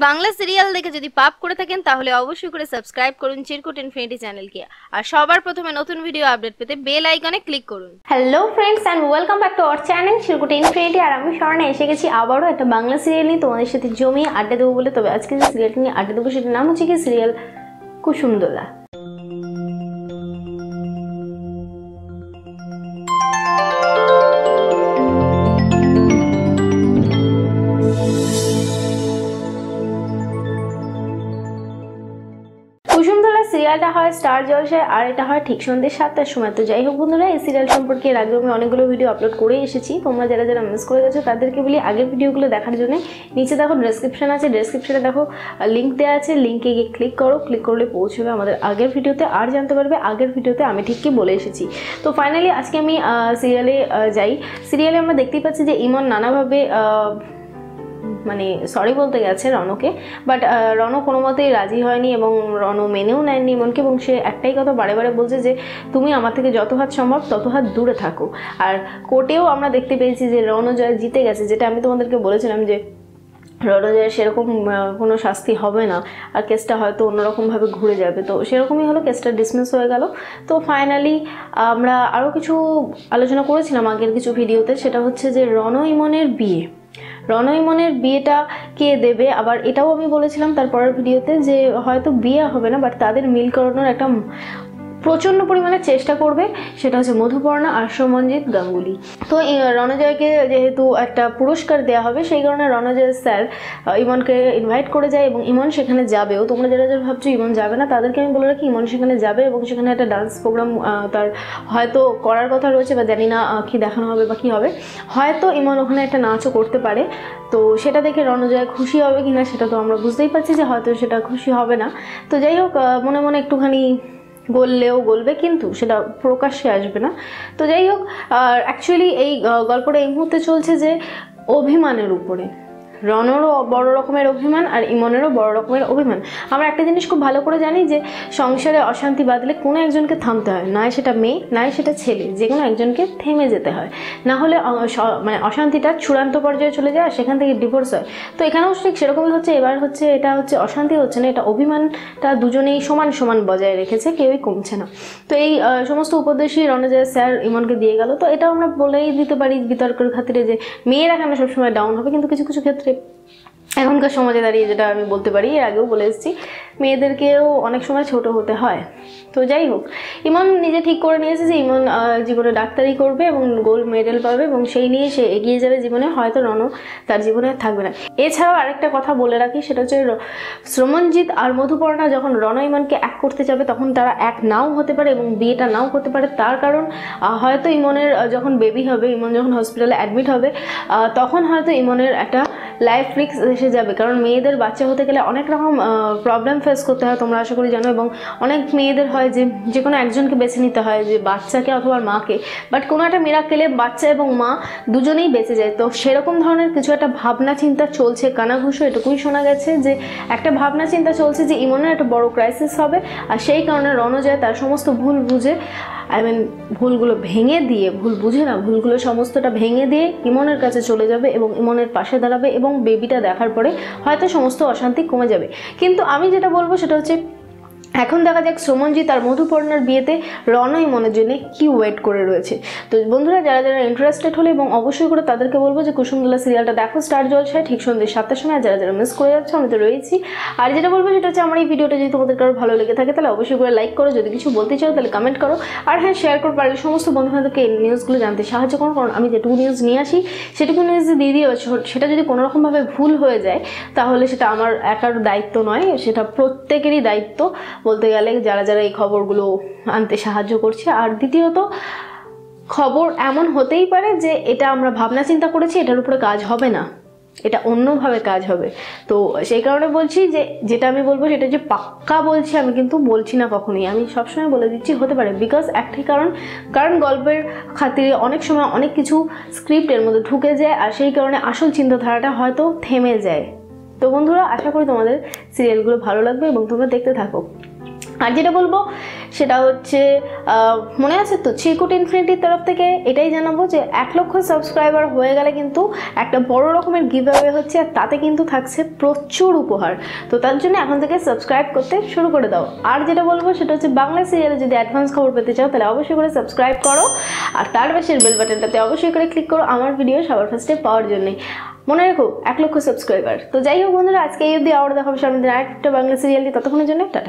Bangla serial দেখে যদি পাপ করে থাকেন তাহলে অবশ্যই করে সাবস্ক্রাইব করুন চিরকুট ইনফিনিটি চ্যানেলকে, আর সবার প্রথমে নতুন ভিডিও আপডেট পেতে বেল আইকনে ক্লিক করুন। Hello friends and welcome back to our channel Chirkut infinity. আর আমি স্বর্ণা এসে গেছি আবারও একটা বাংলা সিরিয়াল নিয়ে তোমাদের সাথে জমিয়ে আড্ডা দেবো বলে। তবে আজকে যে সিরিয়ালটা নিয়ে আড্ডা দেবো সেটার নাম হচ্ছে কি সিরিয়াল কুসুমদোলা। কুসুমদোলা সিরিয়ালটা হয় স্টার জলসায়, আর এটা হয় ঠিক সন্ধ্যে 7টার সময়। তো যাই হোক বন্ধুরা, এই সিরিয়াল সম্পর্কে এর আগে আমি অনেকগুলো ভিডিও আপলোড করে এসেছি। তোমরা যারা যারা মিস করে গেছো তাদেরকে বলি আগের ভিডিওগুলো দেখার জন্য নিচে দেখো ডেসক্রিপশন আছে, ডেসক্রিপশনে দেখো লিঙ্ক দেওয়া আছে, লিঙ্কে গিয়ে ক্লিক করো, ক্লিক করলে পৌঁছবে আমাদের আগের ভিডিওতে, আর জানতে পারবে আগের ভিডিওতে আমি ঠিক কি বলে এসেছি। তো ফাইনালি আজকে আমি সিরিয়ালে যাই। সিরিয়ালে আমরা দেখতেই পাচ্ছি যে ইমন নানাভাবে মানে সরি বলতে গেছে রণকে, বাট রণ কোনো মতেই রাজি হয়নি এবং রণ মেনেও নেয়নি ইমনকে, এবং সে একটাই কথা বারে বারে বলছে যে তুমি আমার থেকে যত হাত সম্ভব তত হাত দূরে থাকো। আর কোর্টেও আমরা দেখতে পেয়েছি যে রণজয় জিতে গেছে, যেটা আমি তোমাদেরকে বলেছিলাম যে রণজয়ের সেরকম কোনো শাস্তি হবে না, আর কেসটা হয়তো অন্যরকমভাবে ঘুরে যাবে। তো সেরকমই হলো, কেসটা ডিসমিস হয়ে গেল। তো ফাইনালি আমরা আরও কিছু আলোচনা করেছিলাম আগের কিছু ভিডিওতে, সেটা হচ্ছে যে রণ ইমনের বিয়ে, রণ ইমনের বিয়েটা কে দেবে। আবার এটাও আমি বলেছিলাম তারপরের ভিডিওতে যে হয়তো বিয়ে হবে না, বাট তাদের মিল করানোর একটা প্রচণ্ড পরিমাণে চেষ্টা করবে, সেটা হচ্ছে মধুপর্ণা আর সৌমনজিৎ গাঙ্গুলি। তো রণজয়কে যেহেতু একটা পুরস্কার দেওয়া হবে, সেই কারণে রণজয় স্যার ইমনকে ইনভাইট করে যায় এবং ইমন সেখানে যাবেও। তোমরা যারা যারা ভাবছো ইমন যাবে না, তাদেরকে আমি বলে রাখি ইমন সেখানে যাবে এবং সেখানে একটা ডান্স প্রোগ্রাম তার হয়তো করার কথা রয়েছে, বা জানি না কি দেখানো হবে বা কী হবে। হয়তো ইমন ওখানে একটা নাচও করতে পারে। তো সেটা দেখে রণজয় খুশি হবে কিনা সেটা তো আমরা বুঝতেই পারছি যে হয়তো সেটা খুশি হবে না। তো যাই হোক, মনে মনে একটুখানি গললেও গলবে, কিন্তু সেটা প্রকাশ্যে আসবে না। তো যাই হোক, অ্যাকচুয়ালি এই গল্পটা এই মুহূর্তে চলছে যে অভিমানের উপরে। রণেরও বড় রকমের অভিমান আর ইমনেরও বড় রকমের অভিমান। আমরা একটা জিনিস খুব ভালো করে জানি যে সংসারে অশান্তি বাঁধলে কোনো একজনকে থামতে হয়, নয় সেটা মেয়ে নয় সেটা ছেলে, যে কোনো একজনকে থেমে যেতে হয়, না হলে মানে অশান্তিটা চূড়ান্ত পর্যায়ে চলে যায় আর সেখান থেকে ডিভোর্স হয়। তো এখানেও ঠিক সেরকমই হচ্ছে। এবার হচ্ছে এটা হচ্ছে অশান্তি হচ্ছে না, এটা অভিমানটা দুজনেই সমান সমান বজায় রেখেছে, কেউই কমছে না। তো এই সমস্ত উপদেশই রণজয় স্যার ইমনকে দিয়ে গেল। তো এটা আমরা বলেই দিতে পারি বিতর্কের খাতিরে যে মেয়েরা কেন সবসময় ডাউন হবে, কিন্তু কিছু কিছু ক্ষেত্রে এখনকার সমাজে দাঁড়িয়ে যেটা আমি বলতে পারি, এর আগেও বলে এসেছি, মেয়েদেরকেও অনেক সময় ছোট হতে হয়। তো যাই হোক, ইমন নিজে ঠিক করে নিয়েছে যে ইমন জীবনে ডাক্তারি করবে এবং গোল্ড মেডেল পাবে, এবং সেই নিয়ে সে এগিয়ে যাবে জীবনে। হয়তো রণ তার জীবনে থাকবে না। এছাড়াও আরেকটা কথা বলে রাখি, সেটা হচ্ছে সৌমনজিৎ আর মধুপর্ণা যখন রণ ইমনকে এক করতে যাবে তখন তারা এক নাও হতে পারে এবং বিয়েটা নাও হতে পারে। তার কারণ হয়তো ইমনের যখন বেবি হবে, ইমন যখন হসপিটালে অ্যাডমিট হবে, তখন হয়তো ইমনের একটা লাইফ রিস্ক এসে যাবে। কারণ মেয়েদের বাচ্চা হতে গেলে অনেক রকম প্রবলেম ফেস করতে হয়, তোমরা আশা করি জানো, এবং অনেক মেয়েদের হয় যে কোনো একজনকে বেছে নিতে হয়, যে বাচ্চাকে অথবা মাকে। বাট কোনো একটা মিরাকেলে বাচ্চা এবং মা দুজনেই বেঁচে যায়। তো সেরকম ধরনের কিছু একটা ভাবনা চিন্তা চলছে, কানাঘুষো এটুকুই শোনা গেছে যে একটা ভাবনা চিন্তা চলছে যে ইমনের একটা বড় ক্রাইসিস হবে, আর সেই কারণে রণজয় তার সমস্ত ভুল বুঝে, ভুলগুলো ভেঙে দিয়ে, ভুল বুঝে না, ভুলগুলো সমস্তটা ভেঙে দিয়ে ইমনের কাছে চলে যাবে এবং ইমনের পাশে দাঁড়াবে, এবং বেবিটা দেখার পরে হয়তো সমস্ত অশান্তি কমে যাবে। কিন্তু আমি যেটা বলবো সেটা হচ্ছে এখন দেখা যাক সৌমনজিৎ আর মধুপর্ণার বিয়েতে রণ ইমনের জন্য কি ওয়েট করে রয়েছে। তো বন্ধুরা, যারা যারা ইন্টারেস্টেড হলে এবং অবশ্যই করে তাদেরকে বলবো যে কুসুমদোলা সিরিয়ালটা দেখো স্টার জলসায় ঠিক সন্ধ্যে 7টার সময়। যারা যারা মিস করে যাচ্ছে, আমি তো রয়েছি। আর যেটা বলবো সেটা হচ্ছে আমার এই ভিডিওটা যদি তোমাদের কারো ভালো লেগে থাকে তাহলে অবশ্যই করে লাইক করো, যদি কিছু বলতে চাও তাহলে কমেন্ট করো, আর হ্যাঁ শেয়ার করে পারলে সমস্ত বন্ধুবান্ধবকে এই নিউজগুলো জানতে সাহায্য করো। কারণ আমি যেটুকু নিউজ নিয়ে আসি সেটুকু নিউজ দিয়ে দিয়ে সেটা যদি কোনোরকমভাবে ভুল হয়ে যায় তাহলে সেটা আমার একার দায়িত্ব নয়, সেটা প্রত্যেকেরই দায়িত্ব বলতে গেলে, যারা যারা এই খবরগুলো আনতে সাহায্য করছে। আর দ্বিতীয়ত, খবর এমন হতেই পারে যে এটা আমরা ভাবনা চিন্তা করেছি, এটার উপরে কাজ হবে না, এটা অন্যভাবে কাজ হবে। তো সেই কারণে বলছি যে যেটা আমি বলবো সেটা যে পাক্কা বলছি আমি, কিন্তু বলছি না কখনোই, আমি সবসময় বলে দিচ্ছি হতে পারে। বিকজ একটাই কারণ গল্পের খাতিরে অনেক সময় অনেক কিছু স্ক্রিপ্টের মধ্যে ঢুকে যায়, আর সেই কারণে আসল চিন্তাধারাটা হয়তো থেমে যায়। তো বন্ধুরা, আশা করি তোমাদের সিরিয়ালগুলো ভালো লাগবে এবং তোমরা দেখতে থাকো। আর যেটা বলবো সেটা হচ্ছে মনে আছে তো চিরকুট ইনফিনিটির তরফ থেকে এটাই জানাবো যে 1 লক্ষ সাবস্ক্রাইবার হয়ে গেলে কিন্তু একটা বড় রকমের গিভ অ্যাওয়ে হচ্ছে, আর তাতে কিন্তু থাকছে প্রচুর উপহার। তো তার জন্য এখন থেকে সাবস্ক্রাইব করতে শুরু করে দাও। আর যেটা বলবো সেটা হচ্ছে বাংলা সিরিয়ালে যদি অ্যাডভান্স খবর পেতে চাও তাহলে অবশ্যই করে সাবস্ক্রাইব করো, আর তার পাশের বেল বাটনটাতে অবশ্যই করে ক্লিক করো আমার ভিডিও সবার ফার্স্টে পাওয়ার জন্য। মনে রেখো 1 লক্ষ সাবস্ক্রাইবার। তো যাই হোক বন্ধুরা, আজকে এই অবধি, আবার দেখা হবে সামনের দিন আরেকটা বাংলা সিরিয়াল নিয়ে। ততক্ষণের জন্য টাটা।